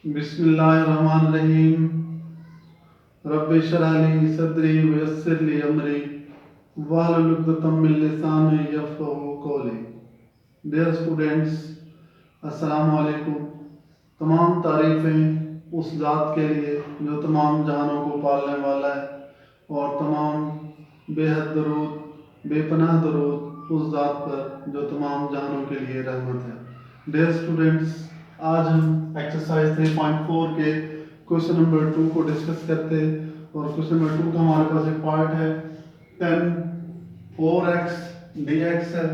बिस्मिल्लाहिर्रहमानिर्रहीम। रब्बि इश्रह ली सदरी वयस्सिर ली अमरी वहलुल उक़दतम मिन लिसानी यफ़क़हू क़ौली। डियर स्टूडेंट्स, अस्सलामु अलैकुम। तमाम तारीफ़ें उस ज़ात के लिए जो तमाम जहानों को पालने वाला है, और तमाम बेहद दरूद बेपनाह दरूद उस ज़ात पर जो तमाम जहानों के लिए रहमत है। डियर स्टूडेंट्स, आज हम एक्सरसाइज 3.4 के क्वेश्चन नंबर 2 को डिस्कस करते हैं। और क्वेश्चन नंबर 2 का हमारे पास एक पार्ट है, tan 4x dx है।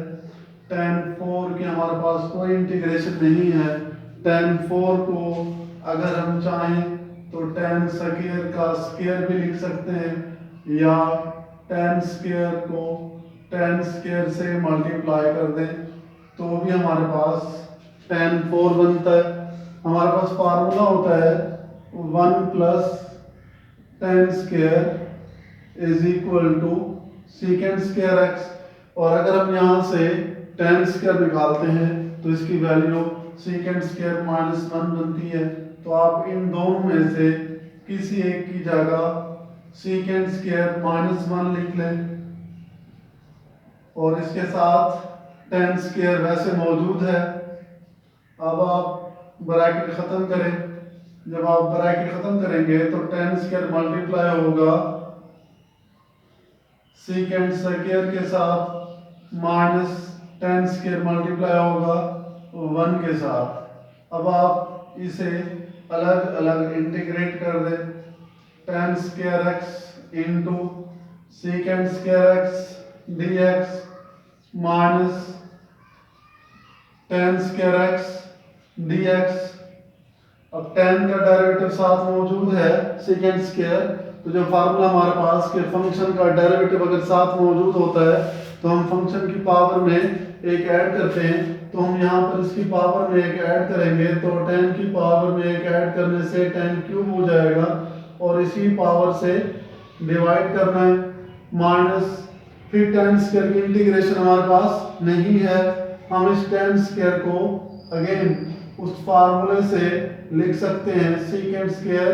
tan 4 के हमारे पास कोई इंटीग्रेशन नहीं है। tan 4 को अगर हम चाहें तो tan स्क्वायर का स्क्वायर भी लिख सकते हैं, या tan स्क्वायर को tan स्क्वायर से मल्टीप्लाई कर दें तो भी हमारे पास tan 4 बनता है। हमारे पास फार्मूला होता है 1 plus tan square is equal to secant square x. और अगर हम यहाँ से tan स्क्वायर निकालते हैं तो इसकी वैल्यू सीकेंड स्क्वायर माइनस 1 बनती है। तो आप इन दोनों में से किसी एक की जगह सीकेंड स्क्वायर माइनस 1 लिख लें, और इसके साथ tan स्क्वायर वैसे मौजूद है। अब आप ब्रैकेट खत्म करें। जब आप ब्रैकेट खत्म करेंगे तो tan स्क्वायर मल्टीप्लाई होगा सीकेंड स्क्वायर के साथ, माइनस tan स्क्वायर मल्टीप्लाई होगा 1 के साथ। अब आप इसे अलग अलग इंटीग्रेट कर दें। tan square x into secant square x dx minus tan square x dx। अब tan का डेरिवेटिव साथ मौजूद है सेकेंड स्क्वायर, तो जो फार्मूला हमारे पास के फंक्शन का डेरिवेटिव अगर साथ मौजूद होता है तो हम फंक्शन की पावर में एक ऐड करते हैं। तो हम यहाँ पर इसकी पावर में एक ऐड करेंगे तो tan की पावर में एक ऐड करने से tan क्यूब हो जाएगा, और इसी पावर से डिवाइड करना है, माइनस फिर tan स्क्वायर की इंटीग्रेशन हमारे पास नहीं है। हम इस tan स्क्वायर को अगेन उस फार्मूले से लिख सकते हैं, सीकेंड स्क्वायर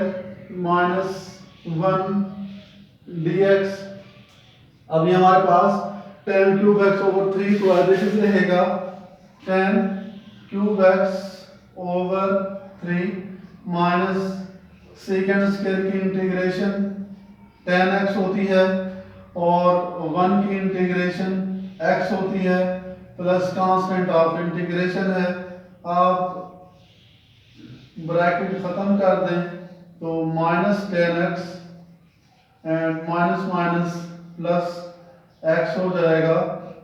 माइनस 1 dx। अब ये हमारे पास tan क्यूब x ओवर 3 तो एज इट रहेगा tan cube x over 3 minus secant square की इंटीग्रेशन tan x होती है और 1 की इंटीग्रेशन x होती है, प्लस कांस्टेंट ऑफ इंटीग्रेशन है। आप ब्रैकेट खत्म कर दें तो minus tan x and minus minus plus x हो जाएगा।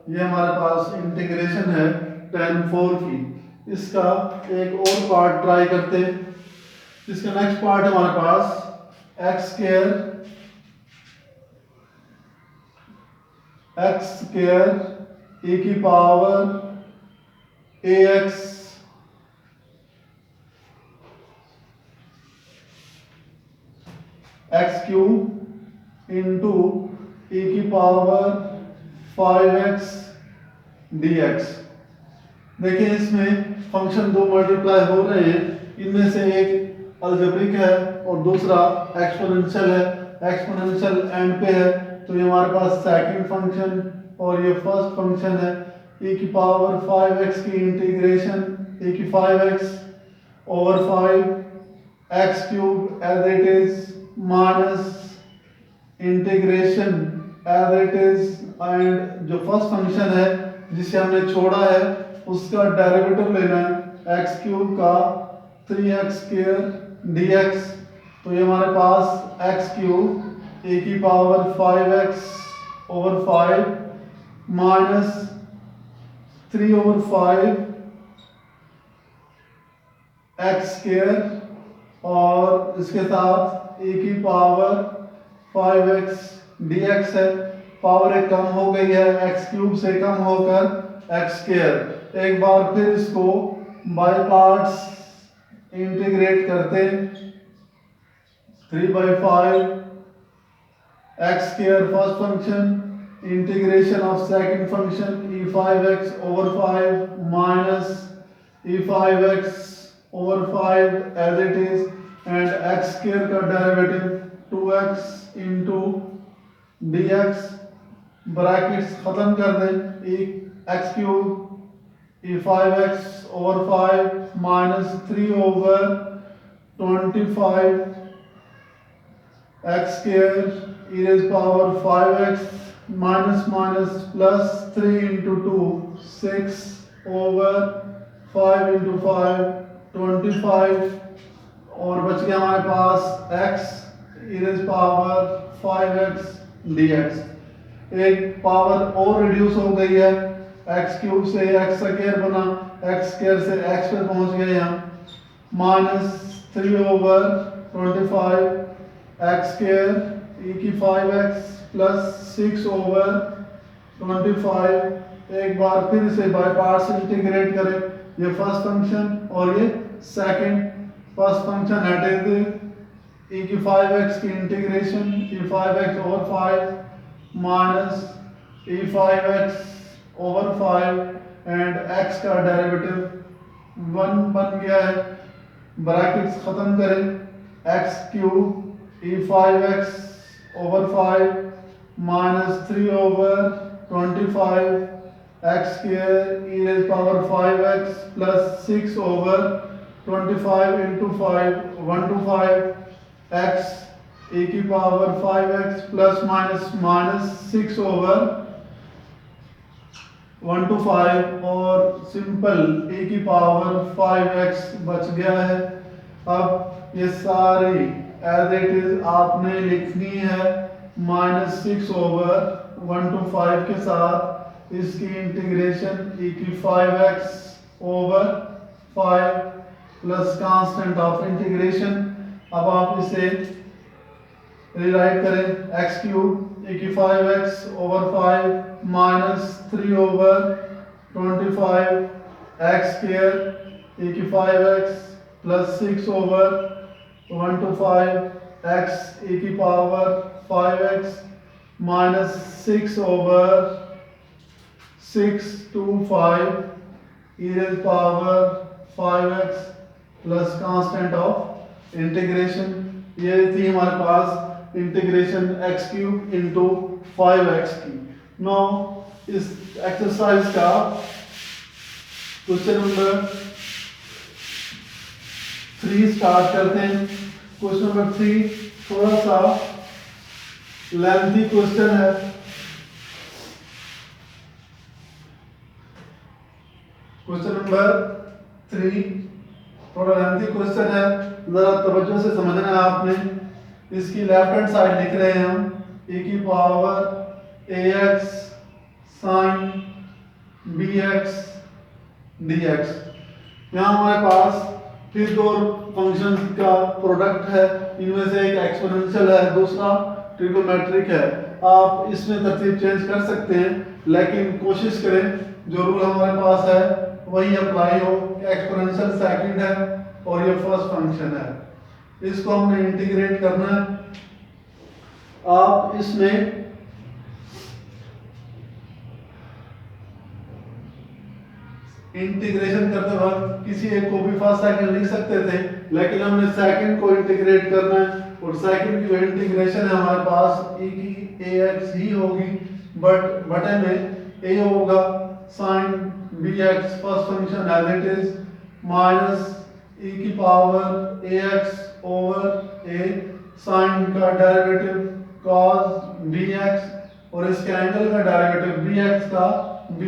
ये हमारे पास इंटीग्रेशन है tan 4 की। इसका एक और पार्ट ट्राई करते हैं। इसका नेक्स्ट पार्ट है हमारे पास x स्क्वायर e की power ax x cube into e की पावर 5x dx। देखिए इसमें फंक्शन दो मल्टीप्लाई हो रहे हैं, इनमें से एक अलजेब्रिक है और दूसरा एक्सपोनेंशियल है। एक्सपोनेंशियल एंड पे है तो ये हमारे पास सेकंड फंक्शन और ये फर्स्ट फंक्शन है। e की पावर 5x की इंटीग्रेशन e की 5x over 5 x cube as it is minus integration as it is, and जो फर्स्ट फंक्शन है जिसे हमने छोड़ा है उसका डेरिवेटिव लेना है x क्यूब का 3x स्क्वायर dx। तो ये हमारे पास x क्यूब e की power 5x over 5 minus 3 over 5 x square, और इसके साथ e की पावर 5x dx है। पावर एक कम हो गई है, x क्यूब से कम होकर x स्क्वायर। एक बार फिर इसको बाय पार्ट्स इंटीग्रेट करते, 3/5 x square first function integration of second function e5x over 5 minus e5x over 5 as it is, and x square का derivative 2x into dx, brackets खत्म कर दें, एक x क्यूब ये 5x over 5 minus 3 over 25 x square e raised power 5x minus minus plus 3 into 2 6 over 5 into 5 25, और बच गया हमारे पास x e raised power 5x dx। एक पावर और रिड्यूस हो गई है, x क्यूब से x स्क्वायर बना, x स्क्वायर से x पे पहुंच गए यहाँ, minus 3 over 25 x square e की 5x प्लस 6 ओवर 25। एक बार फिर इसे बाय पार्ट्स इंटीग्रेट करें, ये फर्स्ट फंक्शन और ये सेकंड। फर्स्ट फंक्शन हटें e की 5x की integration e 5x over 5 minus e 5x over 5 and x का डेरिवेटिव 1 बन गया है, ब्रैकेट्स खत्म करें, x cube e 5x over 5 minus 3 over 25 x square e raised power 5x plus 6 over 25 into 5 1 to 5 x e की power 5x plus minus minus 6 over 1 to 5 और simple e की power 5x बच गया है। अब ये सारी एज इट इज आपने लिखनी है, माइनस 6 ओवर 1 to 5 के साथ इसकी इंटीग्रेशन e की 5x over 5 plus constant of integration. अब आप इसे रिराइट करें, x क्यूब e की 5x over 5 minus 3 over 25 x square e की 5x plus 6 over 1 to 5 x e की power 5x minus 6 over 6 to 5 e raised power 5x plus constant of integration. ये थी हमारे पास integration x cube into 5x की। No इस exercise का question number 3 start करते हैं। क्वेश्चन नंबर 3 थोड़ा सा लेंथी क्वेश्चन है। क्वेश्चन नंबर 3 थोड़ा लेंथी क्वेश्चन है, जरा तवज्जो से समझना है आपने। इसकी लेफ्ट हैंड साइड लिख रहे हैं हम e की power ax sin bx dx। यहाँ हमारे पास फिर दो फंक्शन का प्रोडक्ट है, इनमें से एक एक्सपोनेंशियल है, दूसरा ट्रिगोमेट्रिक है। आप इसमें तरतीब चेंज कर सकते हैं, लेकिन कोशिश करें जो रूल हमारे पास है वही अप्लाई हो। एक्सपोनेंशियल सेकंड है और ये फर्स्ट फंक्शन है, इसको हमने इंटीग्रेट करना है। आप इसमें इंटीग्रेशन करते वक्त किसी एक को भी फर्स्ट सेकंड लिख सकते थे, लेकिन हमने सेकंड को इंटीग्रेट करना है, और सेकंड की जो इंटीग्रेशन है हमारे पास e की ax ही होगी, बट बटे में a होगा sin bx first function as it is minus e की power ax over a sin का डेरिवेटिव cos bx और इसके एंगल का डेरिवेटिव bx का b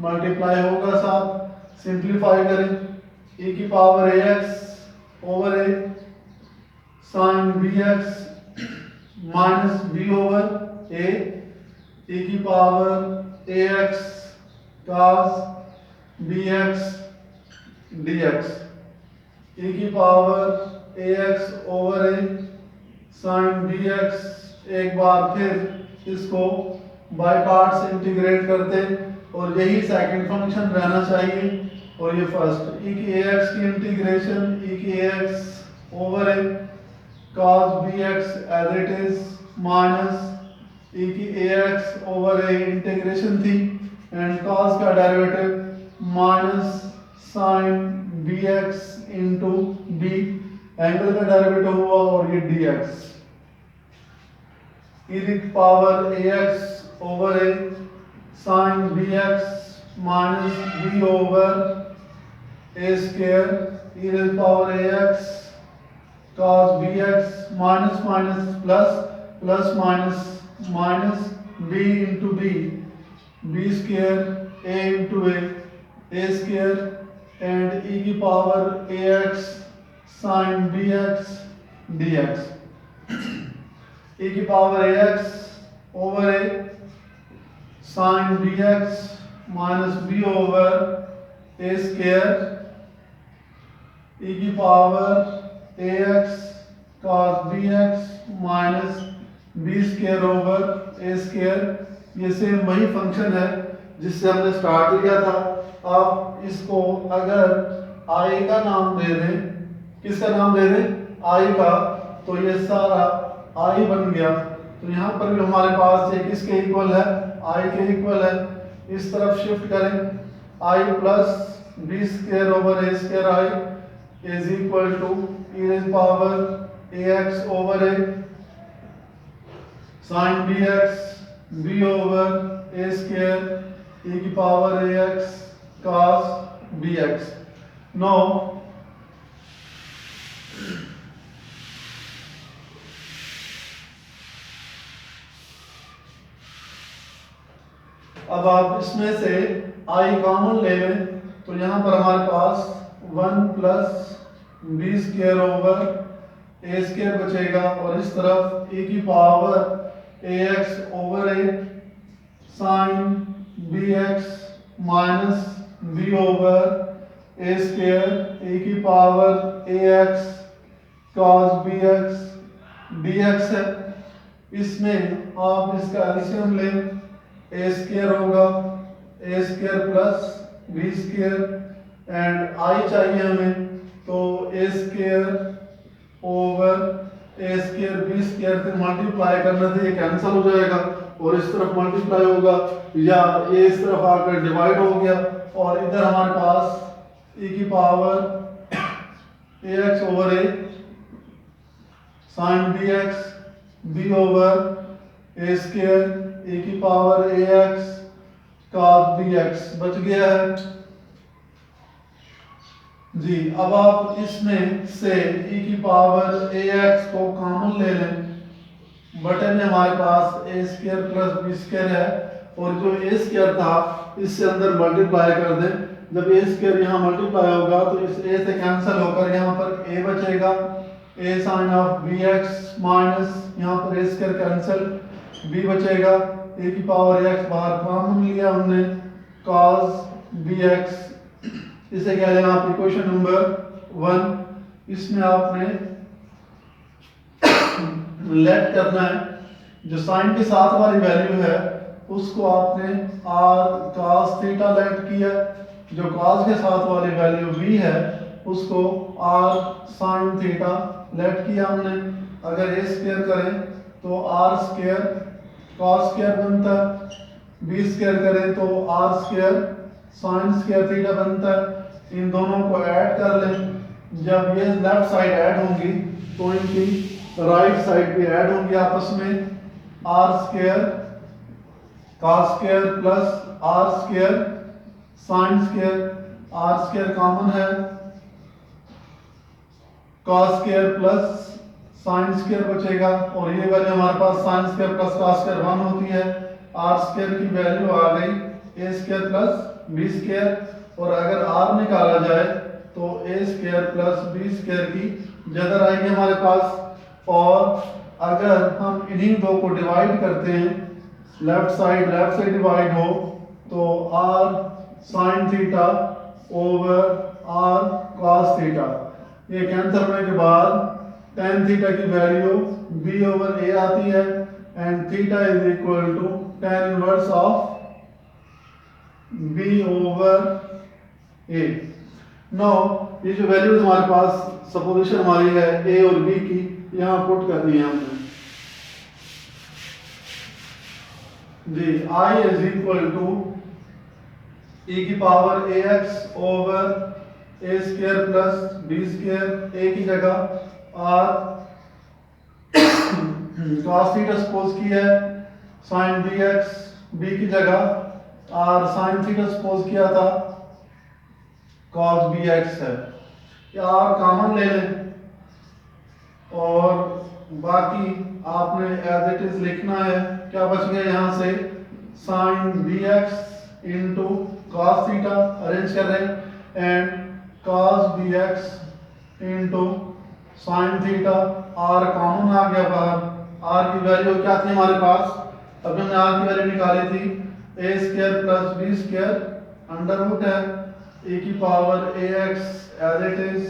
मल्टीप्लाई होगा साथ। सिंप्लीफाई करें, e की power ax over a sin bx minus b over a e की power ax cos bx dx e की power ax over a sin bx। एक बार फिर इसको बाय पार्ट्स इंटीग्रेट करते और यही सेकंड फंक्शन रहना चाहिए, और ये फर्स्ट e की ax की इंटीग्रेशन e की ax over a cos bx as it is minus e की ax ओवर a इंटीग्रेशन थी एंड cos का derivative minus sin bx into B, angle का डेरिवेटिव हुआ और ये dx e की power ax over a sine bx minus b over a square e की power ax cos bx minus minus plus plus minus minus b into b square a into a square and e की power ax sine bx dx e की power ax over a sine bx minus b over a square e की power ax cos bx minus b square over a square. ये same वही function है जिससे हमने start किया था। आप इसको अगर i का नाम दे दें, किसका नाम दे दें, i का, तो ये सारा i बन गया। तो यहाँ पर भी हमारे पास ये किसके इक्वल है, i के इक्वल है। इस तरफ शिफ्ट करें, i plus b square over a square i is equal to e की power ax over a sine bx b over a square e की power ax cos bx। No अब आप इसमें से i कॉमन ले लें तो यहाँ पर हमारे पास 1 plus B square over A square बचेगा और इस तरफ e की power ax over a sine bx minus b over a square e की power ax cos bx dx है। इसमें आप इसका एलसीएम लें, a स्क्वायर होगा a square plus b square and i चाहिए हमें, तो a square over a square b square से मल्टीप्लाई करने से ये कैंसिल हो जाएगा और इस तरफ मल्टीप्लाई होगा या ये इस तरफ आकर डिवाइड हो गया और इधर हमारे पास e की power ax over a sine bx b over a square e की पावर ax cos bx बच गया है जी। अब आप इसमें से e की पावर ax को कॉमन ले लें, बटे में हमारे पास a square plus b square है और जो a स्क्वायर था इससे अंदर मल्टीप्लाई कर दें। जब a स्क्वायर यहाँ मल्टीप्लाई होगा तो इस a से कैंसिल होकर यहाँ पर a बचेगा, a sine of bx minus यहाँ पर a स्क्वायर कैंसिल, b बचेगा, a की पावर x बाहर कॉमन लिया हमने cos bx। इसे कह लें आप इक्वेशन नंबर 1। इसमें आपने लेट करना है, जो साइन के साथ वाली वैल्यू है उसको आपने r cos थीटा लेट किया, जो cos के साथ वाली वैल्यू v है उसको r sin थीटा लेट किया हमने। अगर a स्क्वायर करें तो r स्क्वायर cos स्क्वायर बनता है, b स्क्वायर करें तो r square sin square theta बनता है। इन दोनों को ऐड कर लें, जब ये लेफ्ट साइड ऐड होंगी तो इनकी राइट साइड भी ऐड होंगी आपस में। r square cos square plus r square sin square, r square common है, cos square plus sin square बचेगा और ये वैल्यू हमारे पास sin square plus cos square 1 होती है। r स्क्वायर की वैल्यू आ गई a square plus b square और अगर r निकाला जाए तो a square plus b square की जगह आएगी हमारे पास। और अगर हम इन्हीं दो को डिवाइड करते हैं, लेफ्ट साइड डिवाइड हो तो r sin theta over r cos theta, ये कैंसिल होने के बाद tan थीटा की वैल्यू b ओवर a आती है and theta is equal to tan inverse of b over a। Now ये जो वैल्यूज हमारे पास सपोजिशन हमारी है a और b की, यहाँ पुट करनी है हमने जी। i is equal to e की power ax over A square plus B square, A की जगह आर cos थीटा सपोज किया है, साइन बी एक्स, बी की जगह आर साइन थीटा सपोज किया था, cos बी एक्स है। या आर कॉमन ले लें और बाकी आपने एज इट इज लिखना है। क्या बच गया यहाँ से, sine B X into cos theta arrange कर रहे हैं and cos B X into sine theta, R common आ गया बाहर। आर की वैल्यू क्या थी हमारे पास, अभी हमने आर की वैल्यू निकाली थी A square plus B square under root है ए की power A X as it is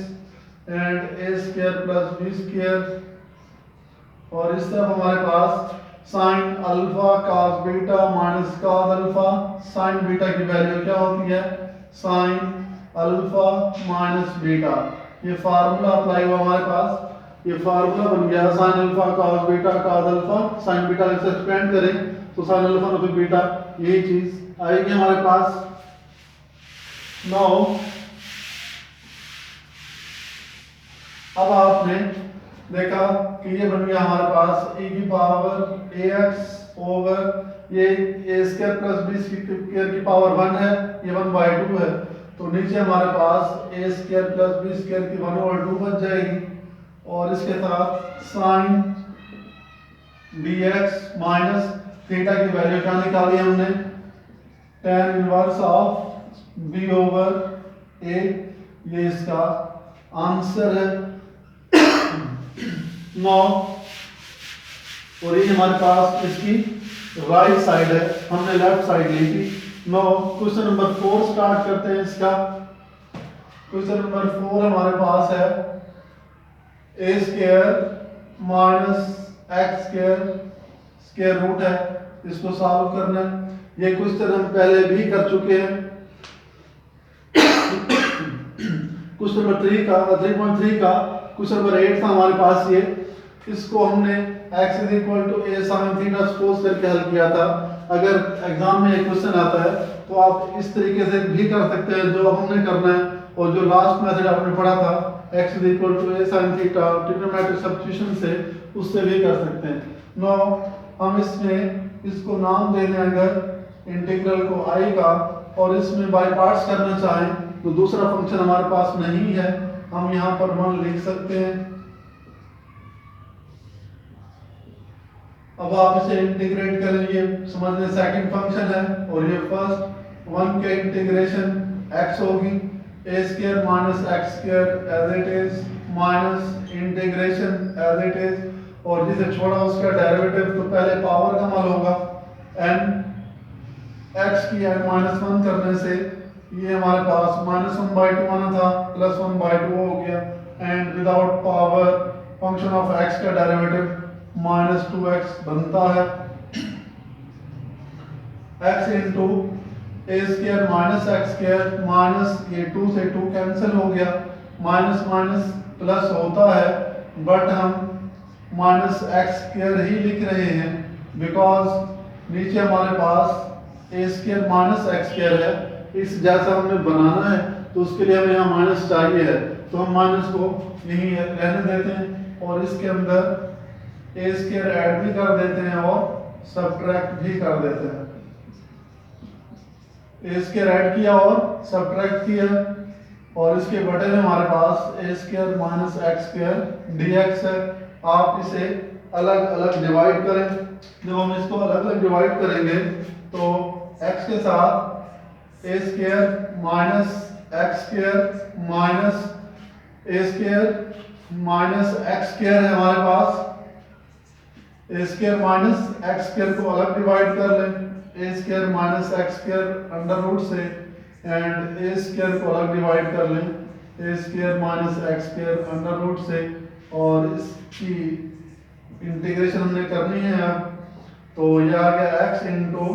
and A square plus B square, और इस तरफ हमारे पास sine alpha cos beta minus cos alpha, sine beta की वैल्यू क्या होती है, साइन अल्फा माइनस बीटा। ये फार्मूला अप्लाई हुआ हमारे पास, ये फार्मूला बन गया sine alpha cos beta cos alpha, sine beta से एक्सपेंड करें तो साइन अल्फा और बीटा, यही चीज आएगी हमारे पास। नाउ अब आपने देखा कि ये बन गया हमारे पास e की पावर ax ओवर ये a square plus b square की पावर 1 है, ये 1/2 है, तो नीचे हमारे पास a square plus b square की 1/2 बच जाएगी, और इसके साथ साइन dx माइनस थीटा की वैल्यू क्या निकाली हमने, tan inverse of b over a, ये इसका आंसर है। नौ, और ये हमारे पास इसकी राइट साइड है, हमने लेफ्ट साइड ली थी। नौ, क्वेश्चन नंबर 4 स्टार्ट करते हैं इसका। क्वेश्चन नंबर 4 हमारे पास है A square minus x square square root है, इसको सॉल्व करना है। ये क्वेश्चन हम पहले भी कर चुके हैं। क्वेश्चन नंबर 3.3 का क्वेश्चन नंबर 8 था हमारे पास ये, इसको हमने x is equal to A sine theta suppose करके हल किया था। अगर एग्जाम में एक क्वेश्चन आता है तो आप इस तरीके से भी कर सकते हैं जो हमने करना है, और जो लास्ट मेथड आपने पढ़ा था x is equal to A sine theta trigonometric substitution से, उससे भी कर सकते हैं। नो, हम इसमें इसको नाम दे दें अगर इंटीग्रल को i का, और इसमें बाय पार्ट्स करना चाहें तो दूसरा फंक्शन हमारे पास नहीं है, हम यहाँ पर 1 लिख सकते हैं। अब आप इसे इंटीग्रेट करेंगे, समझने सेकंड फंक्शन है, और ये फर्स्ट 1 के इंटीग्रेशन x होगी a square minus x square as it is minus integration as it is, और जिसे छोड़ा उसका डेरिवेटिव, तो पहले पावर का मान होगा n x की n -1 करने से ये हमारे पास -1/2 आना था, +1/2 हो गया, and without power function of x का डेरिवेटिव -2x बनता है। x into A square minus x square minus ये 2 से 2 कैंसिल हो गया, माइनस माइनस प्लस होता है, बट हम माइनस एक्स स्क्वायर ही लिख रहे हैं बिकॉज नीचे हमारे पास A square minus x square है, इस जैसा हमें बनाना है तो उसके लिए हमें यहाँ माइनस चाहिए है, तो हम माइनस को यहीं रहने देते हैं, और इसके अंदर ए स्क्वायर ऐड भी कर देते हैं और सब्ट्रैक्ट भी कर देते हैं। ए स्क्वायर ऐड किया और सब्ट्रैक्ट किया, और इसके बटे में हमारे पास A square minus x square dx है। आप इसे अलग अलग डिवाइड करें, जब हम इसको अलग अलग डिवाइड करेंगे तो x के साथ A square minus x square minus A square minus x square है हमारे पास, A square minus x square को अलग डिवाइड कर लें, A square minus x square under root से, एंड ए स्क्वायर को अलग डिवाइड कर लें, A square minus x square under root से, और इसकी इंटीग्रेशन हमने करनी है अब, तो यह आ गया x into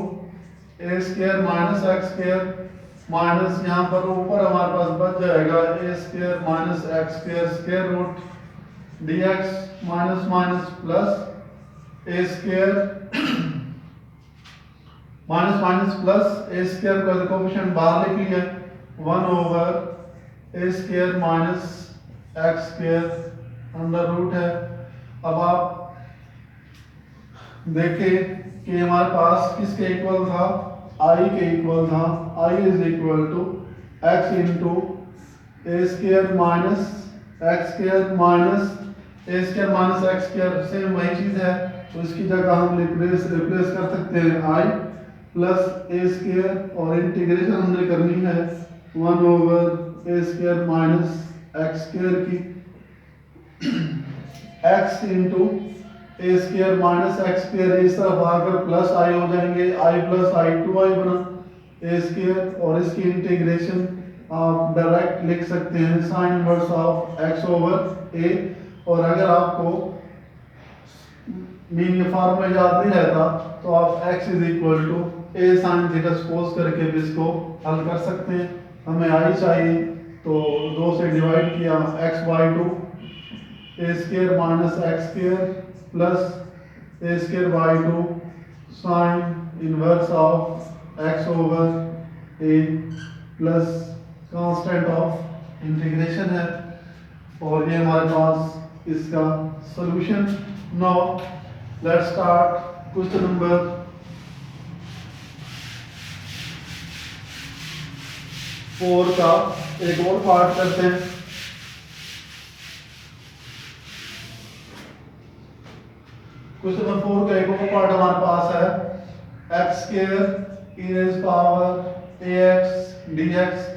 A square minus x square minus यहाँ पर ऊपर हमारे पास बच जाएगा A square minus x square square root dx minus minus plus A square minus minus plus A square का कोएफिशिएंट बाहर लिख लिया 1 over A square minus x square under root है। अब आप देखें कि हमारे पास किसके इक्वल था, आई के इक्वल था। I is equal to X into A square minus x square minus A square minus x square, same वही चीज है, तो इसकी जगह हम रिप्लेस कर सकते हैं आई प्लस ए स्क्वायर, और इंटीग्रेशन हमने करनी है 1 over A square minus x square की, x into A square minus x square, इस तरफ आकर प्लस आई हो जाएंगे, आई प्लस आई 2i बना ए स्क्वायर, और इसकी इंटीग्रेशन आप डायरेक्ट लिख सकते हैं sine inverse of x over a। और अगर आपको मीन ये फार्मूला याद नहीं रहता तो आप x is equal to A sine theta suppose करके भी इसको हल कर सकते हैं। हमें आई चाहिए तो 2 से डिवाइड किया x by 2, A square minus x square plus A square by 2 sine inverse of x over a plus constant of integration है, और ये हमारे पास इसका solution. Now let's start question number 4 का एक और पार्ट करते हैं। क्वेश्चन नंबर 4 का एक और पार्ट हमारे पास है, X square E raise power A X D X.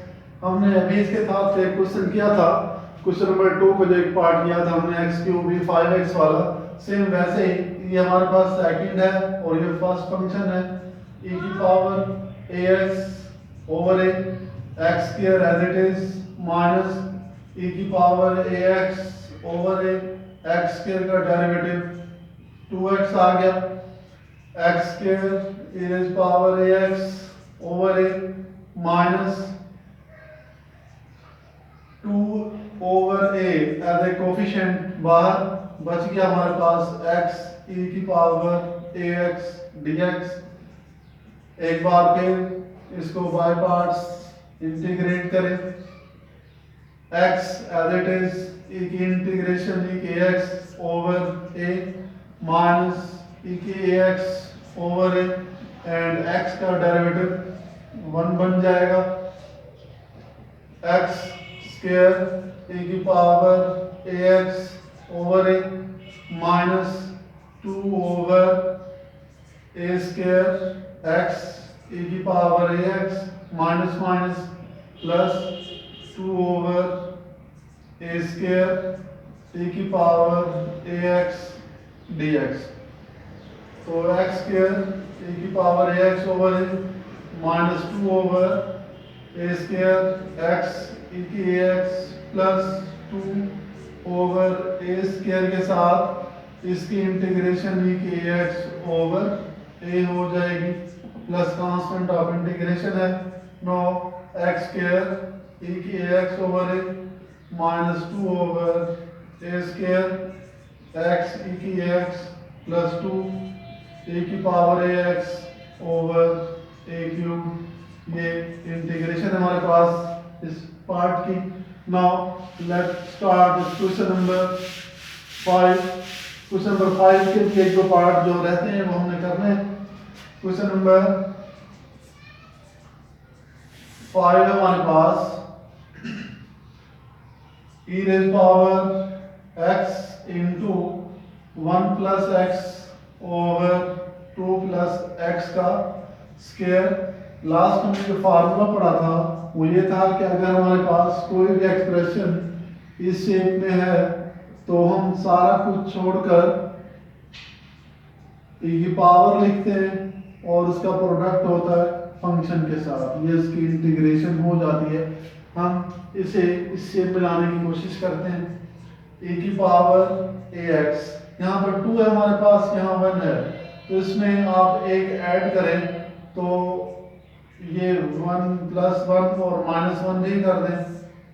हमने अभी इसके साथ एक क्वेश्चन किया था, क्वेश्चन नंबर 2 को जो एक पार्ट किया था हमने एक्स क्यूब भी 5x वाला, सेम वैसे ही ये हमारे पास सेकंड है और ये फर्स्ट फंक्शन है e की power ax over a x square as it is minus e की power ax over a x square का डेरिवेटिव 2x आ गया, एक्स स्क्वायर e raise power ax over a minus 2 over a as a coefficient बाहर बच गया हमारे पास x e की पावर ax dx। एक बार फिर इसको बाय पार्ट्स इंटीग्रेट करें, x as it is e की इंटीग्रेशन e की ax over a minus e की ax over a and x का डेरिवेटिव 1 बन जाएगा, x स्क्वायर e की power ax over a minus 2 over a square x e की power ax minus minus plus 2 over a square e की power ax dx। तो x square e की power ax over a minus 2 over a square x e की ax plus 2 over a square के साथ इसकी integration e की ax over a हो जाएगी, प्लस कांस्टेंट ऑफ इंटीग्रेशन है। नो x स्क्वायर e की ax over a minus 2 over a square x e की ax प्लस 2 a की power ax over a cube. ये इंटीग्रेशन है हमारे पास इस पार्ट की। Now let's start question number 5। Question number 5 के लिए जो पार्ट जो रहते हैं वो हमने करने हैं। क्वेश्चन नंबर 5 है हमारे पास e raise power x into 1 plus x over 2 plus x का स्क्वायर। लास्ट में जो फार्मूला पढ़ा था वो ये था कि अगर हमारे पास कोई भी एक्सप्रेशन इस शेप में है तो हम सारा कुछ छोड़कर e की पावर लिखते हैं और उसका प्रोडक्ट होता है फंक्शन के साथ, ये इसकी इंटीग्रेशन हो जाती है। हम इसे इस शेप में लाने की कोशिश करते हैं। e की पावर ax, यहाँ पर 2 है हमारे पास, यहाँ 1 है, तो इसमें आप एक ऐड करें तो ये 1 प्लस 1 और माइनस 1 भी कर दें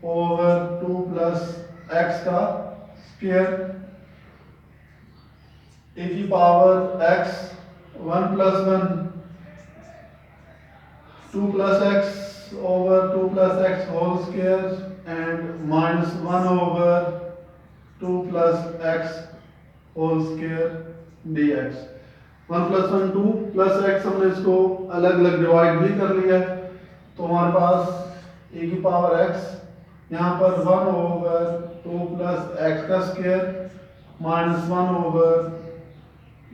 ओवर 2 प्लस एक्स का स्क्वायर e की power x 1 plus 1 2 plus x over 2 plus x whole square and minus 1 over 2 plus x whole square dx। 1 plus 1 2 plus x हमने इसको अलग अलग डिवाइड भी कर लिया है, तो हमारे पास e की पावर x यहाँ पर 1 ओवर 2 प्लस x का स्क्वायर माइनस 1 ओवर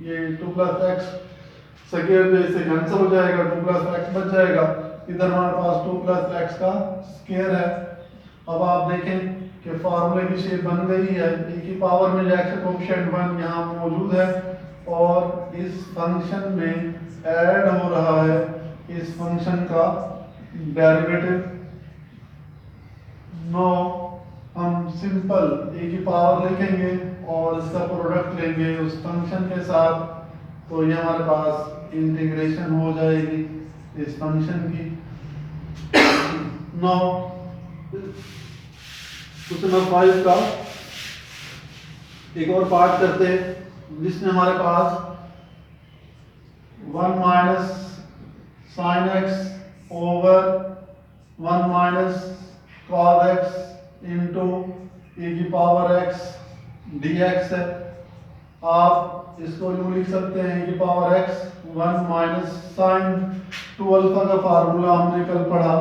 ये 2 प्लस x स्क्वायर पे से कैंसिल हो जाएगा, 2 प्लस x बच जाएगा। इधर हमारे पास 2 प्लस x का स्क्वायर है। अब आप देखें कि फार्मूले की शेप बन गई है, e की पावर में जो x का कोएफिशिएंट 1 यहाँ मौजूद है और इस फंक्शन में ऐड हो रहा है इस फंक्शन का डेरिवेटिव। नो हम सिंपल e की पावर लिखेंगे और इसका प्रोडक्ट लेंगे उस फंक्शन के साथ, तो ये हमारे पास इंटीग्रेशन हो जाएगी इस फंक्शन की। नो क्वेश्चन नंबर 5 का एक और पार्ट करते हैं जिसमें हमारे पास 1 minus sine x over 1 minus cos x into e की पावर x dx है। आप इसको यूं लिख सकते हैं e की power x 1 minus sine 2 alpha का फार्मूला हमने कल पढ़ा,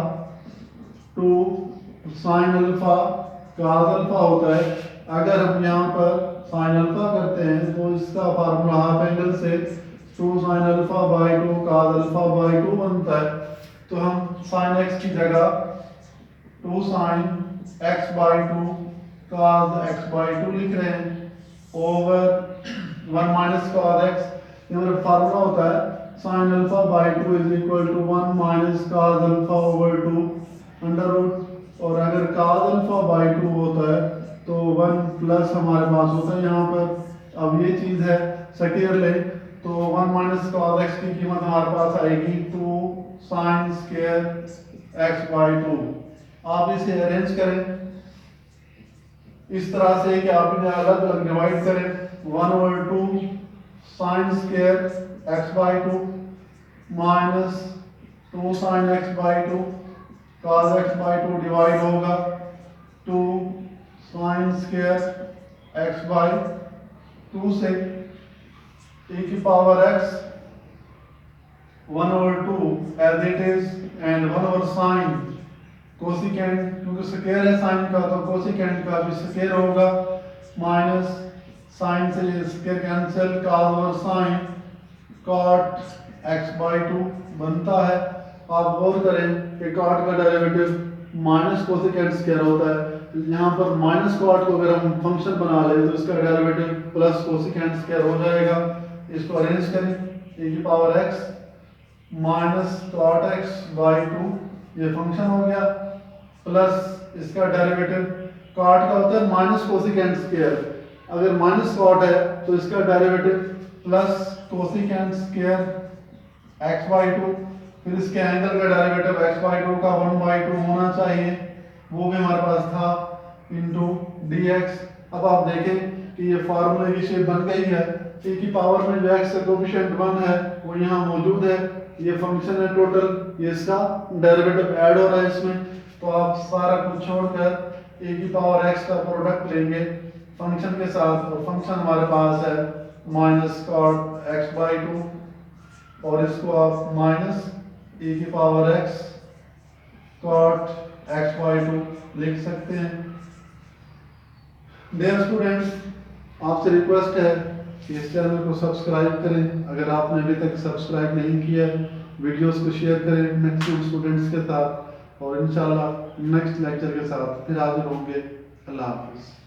2 साइन अल्फा कॉस अल्फा होता है। अगर हम यहाँ पर साइन अल्फा करते हैं तो इसका फार्मूला हाफ एंगल से 2 sine alpha by 2 cos alpha by 2 बनता है। तो हम साइन x की जगह 2 sine x by 2 cos x by 2 लिख रहे हैं ओवर 1 माइनस cos x, ये हमारा फार्मूला होता है sin alpha by 2 is equal to 1 minus cos alpha over 2 under root, और अगर cos अल्फा बाई 2 होता है तो 1 प्लस हमारे पास होता है यहाँ पर। अब ये चीज़ है स्क्वायर ले, तो 1 माइनस cos x की कीमत हमारे पास आएगी 2 sin स्क्वायर x बाई 2। आप इसे अरेंज करें इस तरह से कि आप इन्हें अलग अलग डिवाइड करें। 1 over 2 sine square x by 2 minus 2 sine x by 2 cos x by 2 divide होगा 2 साइन स्क्वायर x बाई 2 से e की power x 1 over 2 as it is and 1 over sine cosecant, क्योंकि स्क्वायर है साइन का तो cosecant का भी square होगा, माइनस साइन से ये square cancel, cos over sine cot x by 2 बनता है। आप गौर करें कि cot का डेरिवेटिव माइनस कोसिकेंट स्क्वायर होता है। यहाँ पर माइनस cot को अगर हम फंक्शन बना ले तो इसका डेरिवेटिव प्लस कोसिकेंट स्क्वायर हो जाएगा। इसको अरेंज करें e की power x minus cot x by 2 ये फंक्शन हो गया, प्लस इसका डेरिवेटिव cot का होता है माइनस कोसिकेंट स्क्वायर, अगर माइनस cot है तो इसका derivative plus cosecant square x by 2, फिर इसके एंगल का डेरिवेटिव x बाई 2 का 1 बाई 2 होना चाहिए, वो भी हमारे पास था इंटू dx। अब आप देखें कि ये फार्मूले की शेप बन गई है, e की पावर में जो x का कोएफिशिएंट 1 है वो यहाँ मौजूद है, ये फंक्शन है टोटल, ये इसका डेरिवेटिव ऐड हो रहा है इसमें। तो आप सारा कुछ छोड़कर e की पावर x का प्रोडक्ट लेंगे फंक्शन के साथ, और फंक्शन हमारे पास है माइनस cot x बाई 2, और इसको आप माइनस e की power x cot x by 2 लिख सकते हैं। डियर स्टूडेंट्स, आपसे रिक्वेस्ट है कि इस चैनल को सब्सक्राइब करें, अगर आपने अभी तक सब्सक्राइब नहीं किया, वीडियोस को शेयर करें मैक्सिमम स्टूडेंट्स के साथ, और इंशाल्लाह नेक्स्ट लेक्चर के साथ फिर हाजिर होंगे। अल्लाह हाफिज़।